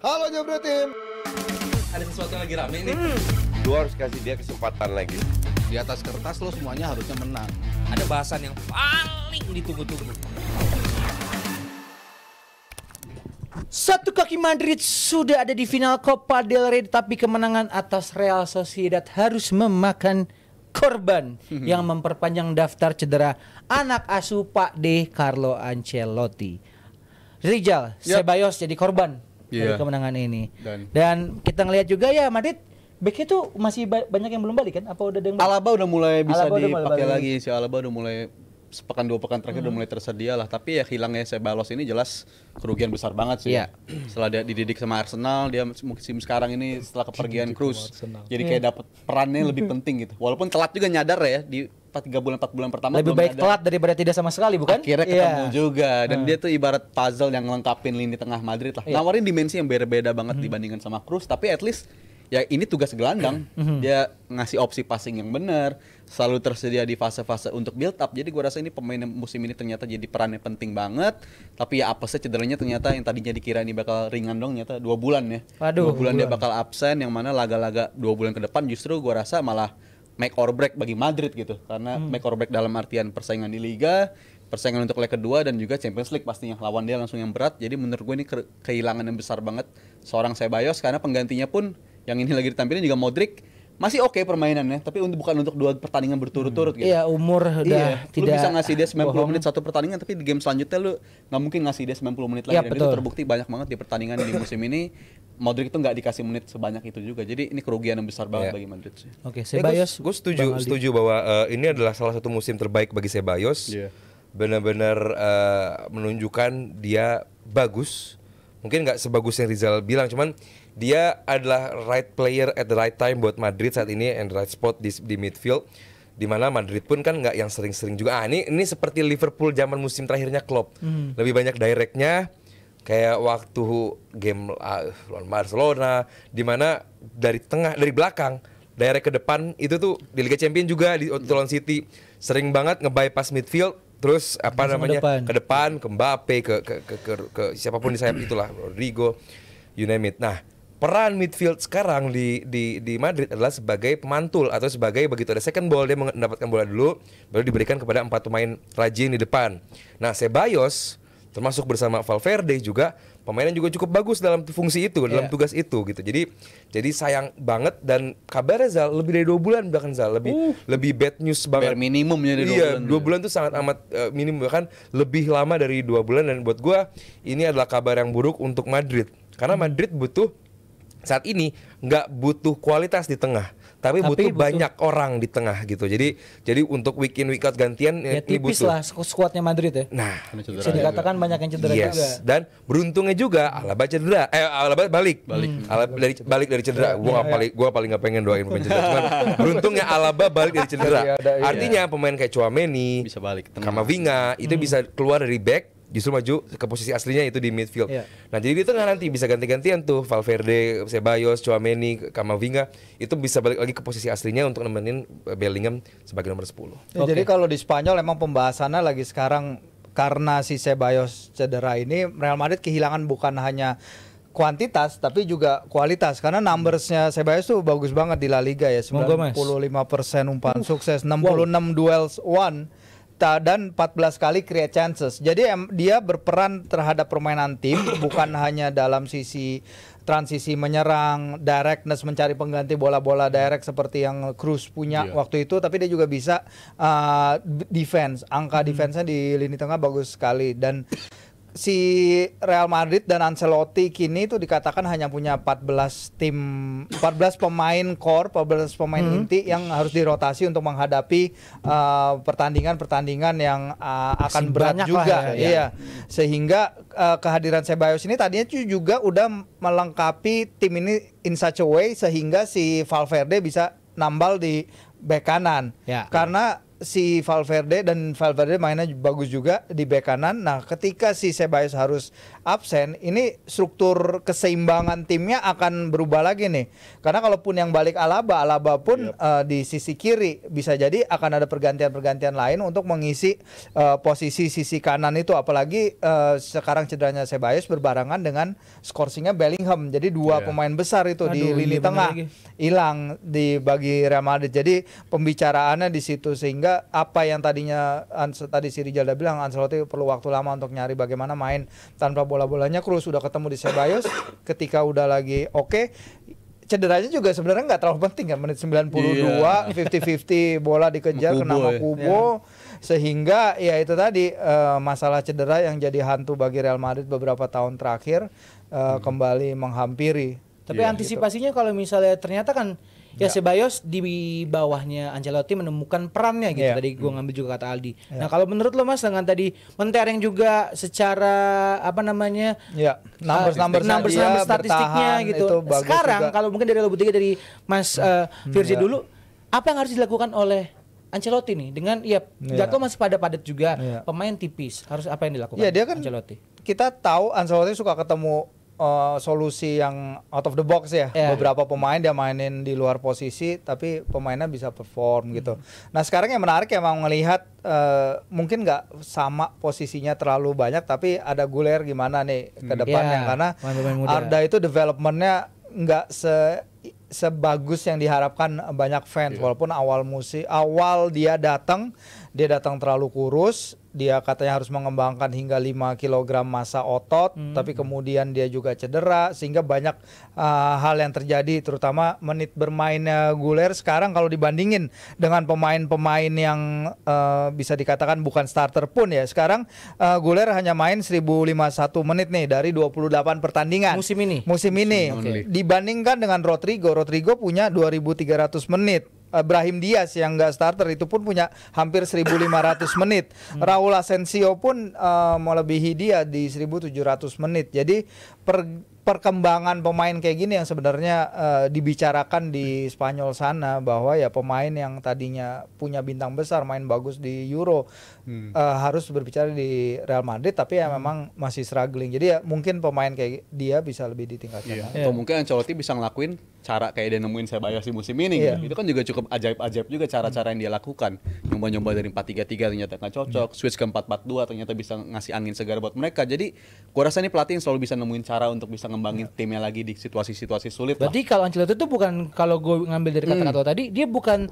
Halo Jebret Tim. Ada sesuatu yang lagi rame nih. Lu harus kasih dia kesempatan lagi. Di atas kertas lo semuanya harusnya menang. Ada bahasan yang paling ditunggu-tunggu. Satu kaki Madrid sudah ada di final Copa del Rey, tapi kemenangan atas Real Sociedad harus memakan korban yang memperpanjang daftar cedera anak asuh Pak D. Carlo Ancelotti. Rizal, Ceballos jadi korban dari kemenangan ini. Dan kita ngelihat juga ya Madrid backnya tuh masih banyak yang belum balik kan? Apa udah ada yang balik? Alaba udah mulai bisa Alaba udah mulai dipakai balik. lagi. Si Alaba udah mulai sepekan 2 pekan terakhir udah mulai tersedia lah. Tapi ya hilangnya Ceballos ini jelas kerugian besar banget sih. Iya. Setelah dia dididik sama Arsenal, dia musim sekarang ini setelah kepergian Cruz, jadi kayak dapat perannya lebih penting gitu. Walaupun telat juga nyadar ya di 4 bulan pertama Lebih belum baik nyadar. telat daripada tidak sama sekali, bukan? Akhirnya Iya. ketemu juga dan dia tuh ibarat puzzle yang ngelengkapin lini tengah Madrid lah. Nawarin dimensi yang berbeda banget dibandingkan sama Cruz, tapi at least ya ini tugas gelandang. Dia ngasih opsi passing yang benar, selalu tersedia di fase-fase untuk build up. Jadi gua rasa ini pemain musim ini ternyata jadi perannya penting banget. Tapi ya apesnya cederanya ternyata yang tadinya dikira ini bakal ringan dong, ternyata 2 bulan ya. Waduh, 2 bulan dia bakal absen, yang mana laga-laga 2 bulan ke depan justru gua rasa malah make or break bagi Madrid gitu. Karena make or break dalam artian persaingan di Liga, persaingan untuk leg kedua, dan juga Champions League pastinya. Lawan dia langsung yang berat. Jadi menurut gue ini kehilangan yang besar banget seorang Ceballos, karena penggantinya pun yang ini lagi ditampilin juga Modric. Masih oke permainannya, tapi bukan untuk 2 pertandingan berturut-turut gitu. Iya, umur udah Lu tidak bisa ngasih dia 90 bohong. menit satu pertandingan, tapi di game selanjutnya lu nggak mungkin ngasih dia 90 menit lagi. Iya, Dan betul. itu terbukti banyak banget di pertandingan di musim ini. Modric itu nggak dikasih menit sebanyak itu juga. Jadi ini kerugian yang besar banget bagi Madrid sih. Oke, Ceballos. Gue setuju bahwa ini adalah salah satu musim terbaik bagi Ceballos. Benar-benar menunjukkan dia bagus. Mungkin nggak sebagus yang Rizal bilang, cuman dia adalah right player at the right time buat Madrid saat ini, and the right spot di midfield. Dimana Madrid pun kan nggak yang sering-sering juga. Ini seperti Liverpool zaman musim terakhirnya Klopp. Lebih banyak directnya. Kayak waktu game lawan Barcelona, dimana dari belakang, direct ke depan itu tuh di Liga Champions juga di lawan City sering banget nge-bypass midfield, terus ke depan, ke Mbappe, ke siapapun di sayap itulah, Rodrigo, you name it. Nah, peran midfield sekarang di Madrid adalah sebagai pemantul atau sebagai begitu ada second ball dia mendapatkan bola dulu, baru diberikan kepada 4 pemain rajin di depan. Nah, Ceballos termasuk bersama Valverde juga pemain yang juga cukup bagus dalam fungsi itu, dalam tugas itu gitu. Jadi sayang banget, dan kabarnya Zal lebih dari 2 bulan bahkan Zal, lebih bad news banget. Bare minimumnya dari 2 Iya, bulan. 2 bulan tuh sangat amat minim, bahkan lebih lama dari 2 bulan. Dan buat gua ini adalah kabar yang buruk untuk Madrid, karena Madrid saat ini nggak butuh kualitas di tengah, tapi butuh banyak orang di tengah gitu. Jadi untuk week in week out gantian Ya ini tipis butuh. lah skuadnya Madrid ya. Nah, Bisa dikatakan banyak yang cedera juga. dan beruntungnya juga Alaba cedera. Alaba balik. Alaba balik dari cedera. Gua paling nggak pengen doain pemain cedera. Cuman beruntungnya Alaba balik dari cedera. Artinya pemain kayak Tchouaméni, Bisa balik ke tengah. Kamavinga itu bisa keluar dari back, justru maju ke posisi aslinya itu di midfield. Nah, jadi di tengah nanti bisa ganti-gantian tuh Valverde, Ceballos, Tchouaméni, Kamavinga itu bisa balik lagi ke posisi aslinya untuk nemenin Bellingham sebagai nomor 10. Jadi kalau di Spanyol emang pembahasannya lagi sekarang karena si Ceballos cedera ini, Real Madrid kehilangan bukan hanya kuantitas tapi juga kualitas, karena numbersnya Ceballos tuh bagus banget di La Liga ya, 95% umpan sukses, 66 duels won, dan 14 kali create chances. Jadi dia berperan terhadap permainan tim bukan hanya dalam sisi transisi menyerang, directness mencari pengganti bola-bola direct seperti yang Cruz punya waktu itu, tapi dia juga bisa defense. Angka defense-nya di lini tengah bagus sekali. Dan si Real Madrid dan Ancelotti kini itu dikatakan hanya punya 14 pemain core, 14 pemain inti yang harus dirotasi untuk menghadapi pertandingan-pertandingan yang akan berat juga. Iya. Sehingga kehadiran Ceballos ini tadinya juga udah melengkapi tim ini in such a way sehingga si Valverde bisa nambal di bek kanan. Karena si Valverde, dan Valverde mainnya bagus juga di bek kanan. Nah, ketika si Ceballos harus absen, ini struktur keseimbangan timnya akan berubah lagi nih. Karena kalaupun yang balik Alaba pun di sisi kiri bisa jadi akan ada pergantian-pergantian lain untuk mengisi posisi sisi kanan itu. Apalagi sekarang cederanya Ceballos berbarengan dengan scoring-nya Bellingham. Jadi dua pemain besar itu di lini tengah hilang di bagi Real Madrid. Jadi pembicaraannya di situ, sehingga apa yang tadinya tadi si Rizal udah bilang Ancelotti perlu waktu lama untuk nyari bagaimana main tanpa bola-bolanya. Kroos sudah ketemu di Ceballos ketika udah lagi cederanya juga sebenarnya nggak terlalu penting kan, menit 92 50-50 bola dikejar kena sama Kubo sehingga ya itu tadi masalah cedera yang jadi hantu bagi Real Madrid beberapa tahun terakhir kembali menghampiri. Tapi antisipasinya kalau misalnya ternyata kan Ceballos di bawahnya Ancelotti menemukan perannya gitu. Tadi gue ngambil juga kata Aldi. Nah, kalau menurut lo Mas dengan tadi mentereng juga secara number statistiknya gitu. Sekarang kalau mungkin dari lo bertiga, dari Mas Firzi dulu, apa yang harus dilakukan oleh Ancelotti nih dengan jadwal masih padat juga, pemain tipis, harus apa yang dilakukan dia kan, Ancelotti? Kita tahu Ancelotti suka ketemu solusi yang out of the box ya. Beberapa pemain dia mainin di luar posisi tapi pemainnya bisa perform gitu. Nah, sekarang yang menarik emang melihat mungkin nggak sama posisinya terlalu banyak, tapi ada Güler gimana nih ke depannya, karena Arda itu developmentnya nggak sebagus yang diharapkan banyak fans. Walaupun awal dia datang terlalu kurus. Dia katanya harus mengembangkan hingga 5 kg massa otot, tapi kemudian dia juga cedera, sehingga banyak hal yang terjadi, terutama menit bermainnya Güler sekarang kalau dibandingin dengan pemain-pemain yang bisa dikatakan bukan starter pun ya. Sekarang Güler hanya main 1051 menit nih dari 28 pertandingan musim ini. Dibandingkan dengan Rodrigo punya 2300 menit. Brahim Diaz yang nggak starter itu pun punya hampir 1.500 menit. Raul Asensio pun melebihi dia di 1.700 menit. Jadi perkembangan pemain kayak gini yang sebenarnya dibicarakan di Spanyol sana, bahwa ya pemain yang tadinya punya bintang besar main bagus di Euro harus berbicara di Real Madrid, tapi ya memang masih struggling. Jadi ya mungkin pemain kayak dia bisa lebih ditingkatkan. Atau mungkin Ancelotti bisa ngelakuin cara kayak dia nemuin Ceballos di musim ini gitu. Itu kan juga cukup ajaib-ajaib juga cara-cara yang dia lakukan. Nyoba-nyoba dari 4-3-3 ternyata nggak cocok, switch ke 4-4-2 ternyata bisa ngasih angin segar buat mereka. Jadi gua rasa ini pelatih yang selalu bisa nemuin cara untuk bisa ngembangin timnya lagi di situasi-situasi sulit. Berarti kalau Ancelotti itu bukan, kalau gue ngambil dari kata-kata tadi, dia bukan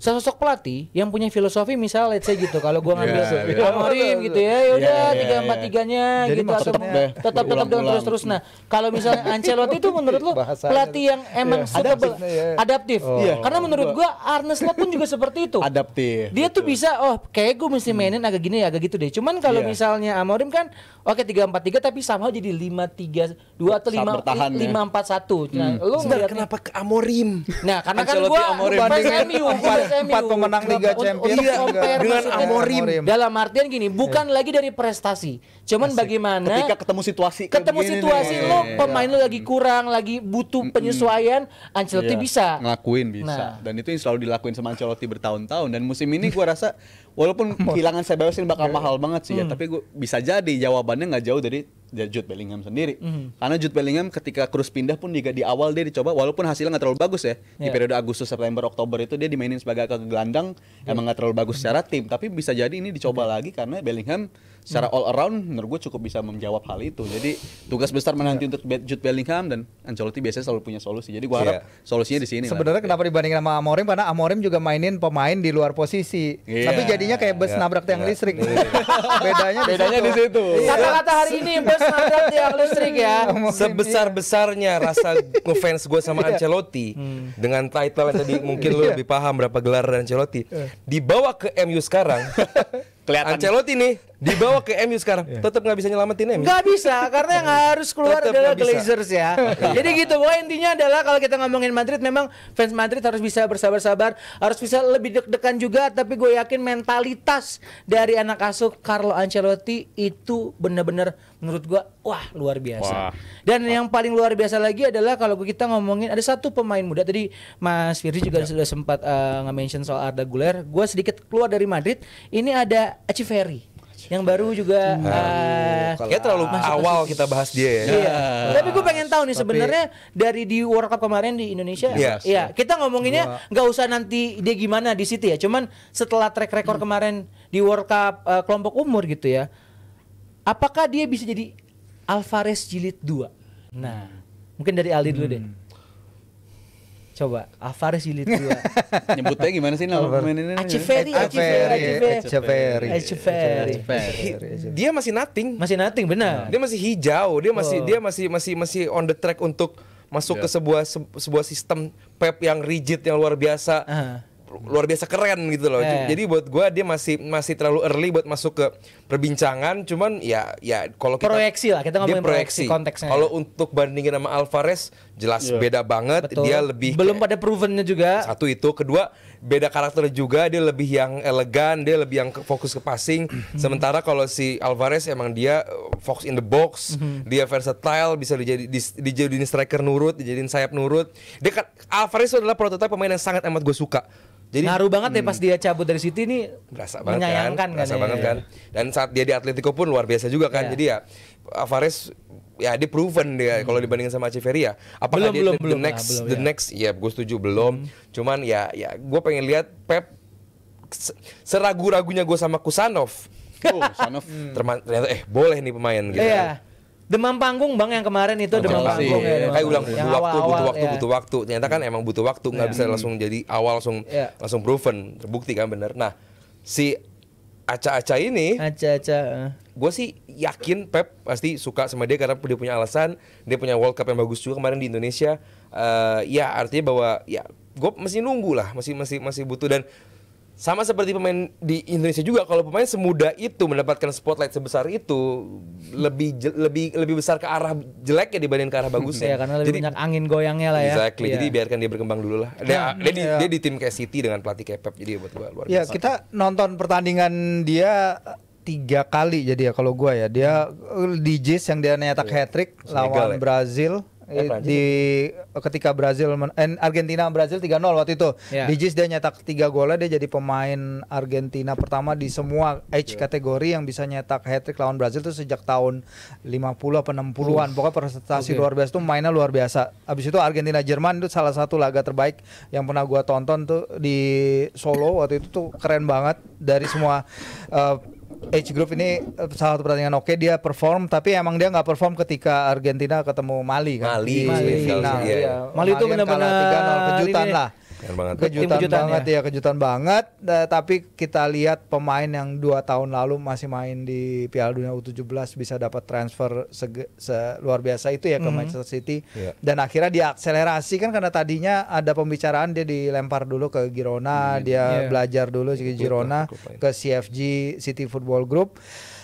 sosok pelatih yang punya filosofi, misal let's say gitu, kalau gue ngambil Amorim gitu ya udah 3-4-3-nya gitu, atau tetap dengan terus-terus. Nah, kalau misalnya Ancelotti itu menurut lo pelatih yang emang adaptif. Karena menurut gue Arne Slot pun juga seperti itu. Adaptif. Dia tuh bisa, kayak gue mesti mainin agak gini agak gitu deh. Cuman kalau misalnya Amorim kan 3-4-3 tapi somehow jadi 5-3-2 atau 5-4-1. Nah, lu sebenarnya kenapa ke Amorim? Nah, karena kan gue empat pemenang Liga Champions dengan Amorim. Dalam artian gini, bukan lagi dari prestasi, cuman bagaimana ketika ketemu situasi lo pemain lo lagi kurang, lagi butuh penyesuaian, Ancelotti bisa ngelakuin dan itu yang selalu dilakuin sama Ancelotti bertahun-tahun. Dan musim ini gua rasa walaupun kehilangan Ceballos ini bakal mahal banget sih ya, tapi gua bisa jadi jawabannya nggak jauh dari Jude Bellingham sendiri. Karena Jude Bellingham ketika Kroos pindah pun juga di awal dia dicoba, walaupun hasilnya nggak terlalu bagus ya. Di periode Agustus, September, Oktober itu dia dimainin sebagai gelandang, emang nggak terlalu bagus secara tim. Tapi bisa jadi ini dicoba lagi karena Bellingham secara all around menurut gue cukup bisa menjawab hal itu. Jadi tugas besar menanti untuk Jude Bellingham, dan Ancelotti biasanya selalu punya solusi. Jadi gue harap solusinya di sini. Sebenarnya kenapa dibandingin sama Amorim, karena Amorim juga mainin pemain di luar posisi. Tapi jadinya kayak bus nabrak tiang listrik. Bedanya di situ. Kata-kata hari ini bus nabrak tiang listrik ya. Sebesar-besarnya rasa ngefans gue sama Ancelotti dengan title yang tadi mungkin lu lebih paham berapa gelar Ancelotti, dibawa ke MU sekarang. Kelihatan Ancelotti nih dibawa ke MU sekarang, tetap nggak bisa nyelamatin MU. Nggak bisa, karena yang harus keluar Tetep adalah nggak bisa. Glazers ya. Jadi gitu, pokoknya intinya adalah kalau kita ngomongin Madrid, memang fans Madrid harus bisa bersabar-sabar, harus bisa lebih deg-degan juga. Tapi gue yakin mentalitas dari anak asuh Carlo Ancelotti itu benar-benar menurut gue, wah luar biasa. Dan yang paling luar biasa lagi adalah kalau kita ngomongin ada satu pemain muda, tadi Mas Firzi juga sudah sempat nge-mention soal Arda Güler. Gue sedikit keluar dari Madrid, ini ada Echeverri yang baru juga Kayak terlalu awal kita bahas dia ya. Iya. Tapi gue pengen tahu nih sebenarnya dari di World Cup kemarin di Indonesia. Iya. Kita ngomonginnya nggak usah nanti dia gimana di City ya. Cuman setelah track record kemarin di World Cup kelompok umur gitu ya. Apakah dia bisa jadi Alvarez jilid 2? Nah, mungkin dari Aldi dulu deh. Coba Alvarez jilid 2. Nyebutnya gimana sih nama pemain ini? Echeverri. Dia masih nothing. Masih nothing benar. Dia masih hijau, dia masih on the track untuk masuk ke sebuah sistem Pep yang rigid yang luar biasa. Luar biasa keren gitu loh. Jadi buat gua dia masih terlalu early buat masuk ke perbincangan. Cuman ya kalau kita proyeksi lah, kita ngomongin proyeksi konteksnya. Kalau untuk bandingin sama Alvarez jelas beda banget. Betul. Dia lebih belum pada provennya juga. Satu itu, kedua beda karakter juga, dia lebih yang elegan, dia lebih yang fokus ke passing. Sementara kalau si Alvarez emang dia fokus in the box, dia versatile, bisa dijadiin striker nurut, dijadiin sayap nurut. Dia kan Alvarez itu adalah prototipe pemain yang sangat amat gue suka. Jadi ngaruh banget ya pas dia cabut dari City nih, berasa banget menyayangkan kan, berasa ya. bangan kan. Dan saat dia di Atletico pun luar biasa juga kan. Jadi ya Alvarez ya dia proven dia kalau dibandingin sama Echeverri ya. Apakah Belum, the next ya gue setuju belum. Cuman ya gue pengen lihat Pep seragu-ragunya gue sama Kusanov. Kusanov. Ternyata boleh nih pemain gitu. Iya. Demam panggung Bang yang kemarin itu demam panggung ya. Kayak ulang Yang butuh waktu. Ternyata kan emang butuh waktu, nggak bisa langsung jadi awal langsung proven, terbukti kan bener. Nah, si Aca-Aca ini, gue sih yakin Pep pasti suka sama dia karena dia punya alasan, dia punya World Cup yang bagus juga kemarin di Indonesia. Ya artinya bahwa ya gue masih nunggu lah, masih butuh. Dan sama seperti pemain di Indonesia juga, kalau pemain semuda itu mendapatkan spotlight sebesar itu lebih besar ke arah jeleknya dibanding ke arah bagusnya. Ya, karena lebih banyak angin goyangnya lah ya. Exactly. Jadi biarkan dia berkembang dulu lah. Dia di tim kayak City dengan pelatih kayak Pep, jadi buat gua luar biasa. Ya, kita nonton pertandingan dia 3 kali jadi ya kalau gua ya. Dia di Jis yang dia nyetak hat-trick lawan Brazil. Ketika Argentina Brazil 3-0 waktu itu. Di Jis dia nyetak 3 golnya, dia jadi pemain Argentina pertama di semua age kategori yang bisa nyetak hat-trick lawan Brazil itu sejak tahun 50 apa 60-an. Pokoknya prestasi luar biasa tuh, mainnya luar biasa. Abis itu Argentina Jerman itu salah satu laga terbaik yang pernah gua tonton tuh di Solo waktu itu tuh keren banget dari semua age group ini. Salah satu pertandingan oke dia perform, tapi emang dia nggak perform ketika Argentina ketemu Mali kan. Mali Mali itu benar-benar 3-0 kejutan lah. Kejutan banget. Tapi kita lihat pemain yang 2 tahun lalu masih main di Piala Dunia U17 bisa dapat transfer luar biasa itu ya ke Manchester City. Dan akhirnya diakselerasi kan karena tadinya ada pembicaraan dia dilempar dulu ke Girona, dia belajar dulu ke Girona, ke CFG City Football Group.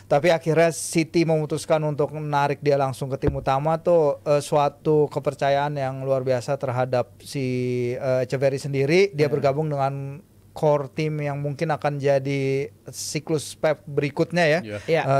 Tapi akhirnya City memutuskan untuk menarik dia langsung ke tim utama tuh suatu kepercayaan yang luar biasa terhadap si Echeverri sendiri. Dia bergabung dengan core tim yang mungkin akan jadi siklus Pep berikutnya ya.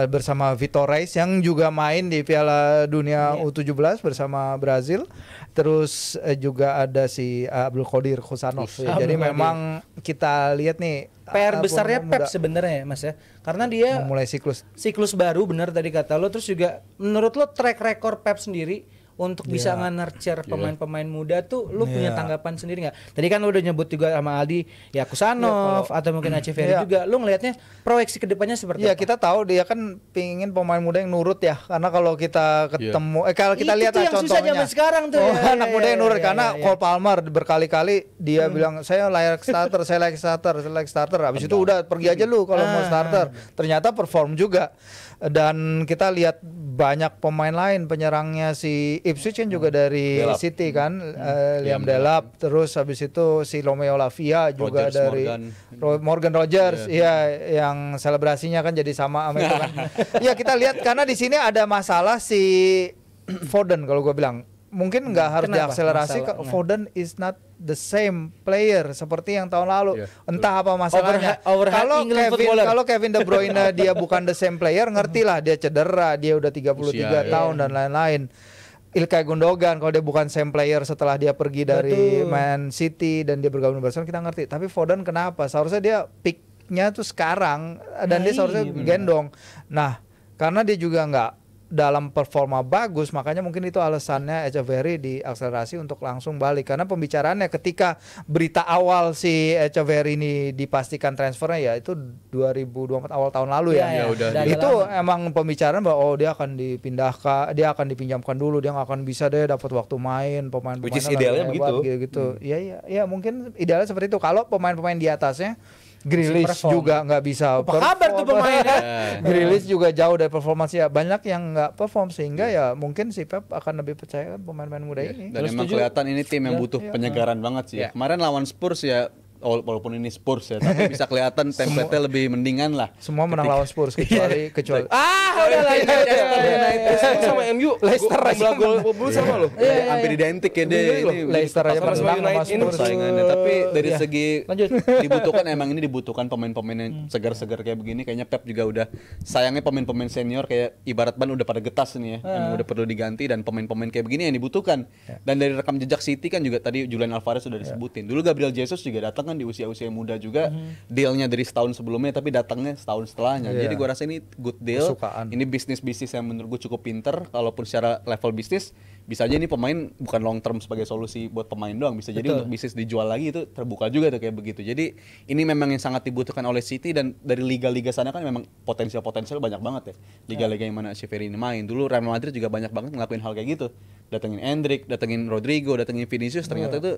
Bersama Vitor Reis yang juga main di Piala Dunia U17 bersama Brazil. Terus juga ada si Abdul Qadir Kusanov. Jadi memang kita lihat nih PR besarnya Pep sebenarnya Mas ya. Karena dia memulai siklus baru, benar tadi kata lo. Terus juga menurut lo track record Pep sendiri untuk bisa nge-nurture pemain-pemain muda tuh lu punya tanggapan sendiri nggak? Tadi kan lu udah nyebut juga sama Aldi ya Kusanov atau mungkin Echeverri juga. Lu ngelihatnya proyeksi kedepannya seperti apa? Ya kita tahu dia kan pingin pemain muda yang nurut ya. Karena kalau kita ketemu kalau kita lihat itu yang contohnya susah zaman sekarang tuh. Anak muda yang nurut karena Cole Palmer berkali-kali dia bilang saya layak starter. Habis itu udah pergi aja lu kalau mau starter. Ternyata perform juga. Dan kita lihat banyak pemain lain penyerangnya si Ipswich kan juga dari Delap. City kan, Liam Delap, terus habis itu si Romeo Lavia juga Rogers dari Morgan Rogers, iya yang selebrasinya kan jadi sama itu kan. Iya kita lihat karena di sini ada masalah si Foden kalau gue bilang. Mungkin nggak harus Kenapa diakselerasi. masalah? Foden is not the same player seperti yang tahun lalu. Entah apa masalahnya. Overhype footballer. Kalau Kevin De Bruyne dia bukan the same player, ngertilah dia cedera, dia udah 33 Usia, tahun dan lain-lain. Ilkay Gundogan kalau dia bukan same player setelah dia pergi dari Man City dan dia bergabung di Barcelona, kita ngerti. Tapi Foden kenapa? Seharusnya dia peaknya tuh sekarang dan dia seharusnya gendong. Nah, karena dia juga nggak dalam performa bagus, makanya mungkin itu alasannya Echeverry diakselerasi untuk langsung balik. Karena pembicaraannya ketika berita awal si Echeverry ini dipastikan transfernya ya itu 2024 awal tahun lalu ya. Ya, udah. dari Itu lama. emang pembicaraan bahwa dia akan dipindahkan, dia akan dipinjamkan dulu, dia nggak akan bisa deh dapat waktu main, Which is pemain-pemainnya idealnya lagi hebat, begitu. gitu. Iya, mungkin idealnya seperti itu. Kalau pemain-pemain di atasnya Grealish Perform. juga nggak bisa Apa kabar tuh pemain ya? Grealish juga jauh dari performanya, banyak yang nggak perform sehingga ya mungkin si Pep akan lebih percaya kan pemain-pemain muda ini. Dan emang kelihatan ini tim yang butuh penyegaran banget sih. Ya. Kemarin lawan Spurs ya, walaupun ini Spurs ya, tapi bisa kelihatan template-nya lebih mendingan lah. Semua menang lawan Spurs kecuali Udah lah ini. Spurs sama MU Leicester aja jumlah gol bulu sama loh. Hampir identik ya deh. Ini Leicester aja Sama menang sama United ini Spurs. persaingannya. Tapi dari Iya. segi Lanjut. dibutuhkan pemain-pemain yang segar-segar kayak begini. Kayaknya Pep juga udah sayangnya pemain-pemain senior kayak ibarat ban udah pada getas nih ya. Emang udah perlu diganti dan pemain-pemain kayak begini yang dibutuhkan. Dan dari rekam jejak City kan juga tadi Julian Alvarez sudah disebutin. Dulu Gabriel Jesus juga datang kan di usia-usia muda juga. Dealnya dari setahun sebelumnya tapi datangnya setahun setelahnya. Iya. Jadi gua rasa ini good deal. Kesukaan. Ini bisnis-bisnis yang menurut gue cukup pinter. Kalaupun secara level bisnis bisa aja ini pemain bukan long term sebagai solusi buat pemain doang, bisa jadi untuk bisnis dijual lagi itu terbuka juga tuh kayak begitu. Jadi ini memang yang sangat dibutuhkan oleh City dan dari liga-liga sana kan memang potensial banyak banget ya. Liga-liga yang mana Echeverry ini main. Dulu Real Madrid juga banyak banget ngelakuin hal kayak gitu. Datengin Endrick, datengin Rodrigo, datengin Vinicius, ternyata itu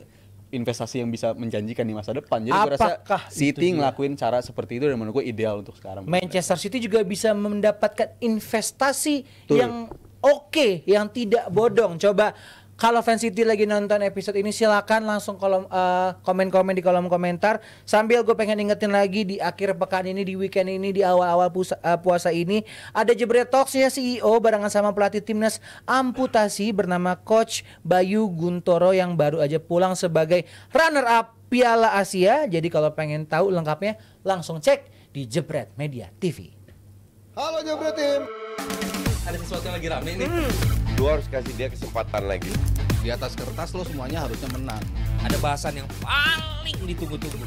investasi yang bisa menjanjikan di masa depan. Jadi gue rasa Apakah City ngelakuin cara seperti itu dan menurut gue ideal untuk sekarang. Manchester City juga bisa mendapatkan investasi yang oke, yang tidak bodong. Coba kalau fans City lagi nonton episode ini silakan langsung komen-komen di kolom komentar. Sambil gue pengen ingetin lagi di akhir pekan ini, di weekend ini, di awal-awal puasa ini ada Jebret Talks ya CEO barengan sama pelatih timnas amputasi bernama Coach Bayu Guntoro yang baru aja pulang sebagai runner up Piala Asia. Jadi kalau pengen tahu lengkapnya langsung cek di Jebret Media TV. Halo Jebret Tim. Ada sesuatu yang lagi rame nih. Lu harus kasih dia kesempatan lagi. Di atas kertas lo semuanya harusnya menang. Ada bahasan yang paling ditunggu-tunggu.